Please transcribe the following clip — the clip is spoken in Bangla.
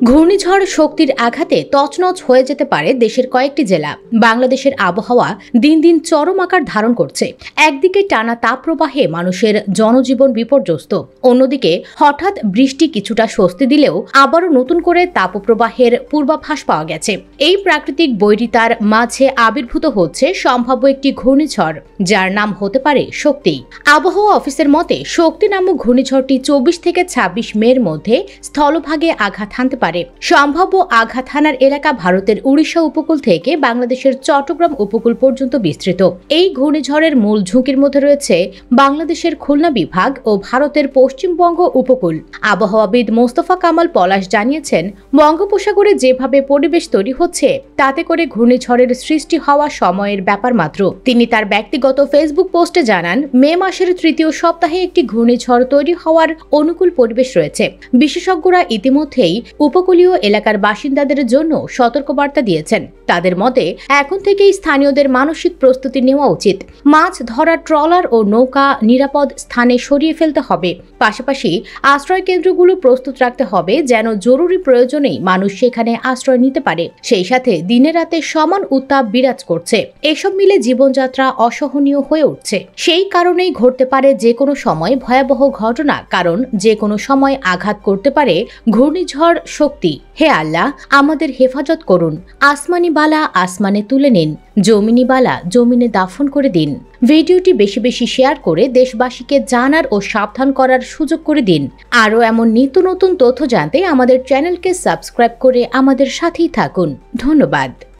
ঘূর্ণিঝড় শক্তির আঘাতে তছনছ হয়ে যেতে পারে দেশের কয়েকটি জেলা। বাংলাদেশের আবহাওয়া দিন দিন চরম আকার ধারণ করছে। একদিকে টানা তাপপ্রবাহে মানুষের জনজীবন বিপর্যস্ত, অন্যদিকে হঠাৎ বৃষ্টি কিছুটা স্বস্তি দিলেও আবারও নতুন করে তাপপ্রবাহের পূর্বাভাস পাওয়া গেছে। এই প্রাকৃতিক বৈরিতার মাঝে আবির্ভূত হচ্ছে সম্ভাব্য একটি ঘূর্ণিঝড়, যার নাম হতে পারে শক্তি। আবহাওয়া অফিসের মতে শক্তি নামক ঘূর্ণিঝড়টি 24 থেকে 26 মের মধ্যে স্থলভাগে আঘাত হানতে পারে। সম্ভাব্য আঘাত হানার এলাকা ভারতের উড়িষ্যা উপকূল থেকে বাংলাদেশের চট্টগ্রাম উপকূল পর্যন্ত বিস্তৃত। এই ঘূর্ণিঝড়ের মূল ঝুঁকির মধ্যে রয়েছে বাংলাদেশের খুলনা বিভাগ ও ভারতের পশ্চিমবঙ্গ উপকূল। আবহাওয়াবিদ মোস্তফা কামাল পলাশ জানিয়েছেন, বঙ্গোপসাগরে যেভাবে পরিবেশ তৈরি হচ্ছে তাতে করে ঘূর্ণিঝড়ের সৃষ্টি হওয়া সময়ের ব্যাপার মাত্র। তিনি তার ব্যক্তিগত ফেসবুক পোস্টে জানান, মে মাসের তৃতীয় সপ্তাহে একটি ঘূর্ণিঝড় তৈরি হওয়ার অনুকূল পরিবেশ রয়েছে। বিশেষজ্ঞরা ইতিমধ্যেই উপকূলীয় এলাকার বাসিন্দাদের জন্য সতর্কবার্তা দিয়েছেন। তাদের মতে এখন থেকেই স্থানীয়দের মানসিক প্রস্তুতি নেওয়া উচিত। মাছ ধরার ট্রলার ও নৌকা নিরাপদ স্থানে সরিয়ে ফেলতে হবে। পাশাপাশি আশ্রয় কেন্দ্রগুলো প্রস্তুত রাখতে হবে, যেন জরুরি প্রয়োজনেই মানুষ সেখানে আশ্রয় নিতে পারে। সেই সাথে দিনে রাতে সমান উত্তাপ বিরাজ করছে। এসব মিলে জীবনযাত্রা অসহনীয় হয়ে উঠছে। সেই কারণেই ঘটতে পারে যে কোনো সময় ভয়াবহ ঘটনা, কারণ যে কোনো সময় আঘাত করতে পারে ঘূর্ণিঝড় শক্তি। হে আল্লাহ, আমাদের হেফাজত করুন। আসমানি বালা আসমানে তুলে নিন, জমিনি বালা জমিনে দাফন করে দিন। ভিডিওটি বেশি বেশি শেয়ার করে দেশবাসীকে জানার ও সাবধান করার সুযোগ করে দিন। আরও এমন নিত্য নতুন তথ্য জানতে আমাদের চ্যানেলকে সাবস্ক্রাইব করে আমাদের সাথেই থাকুন। ধন্যবাদ।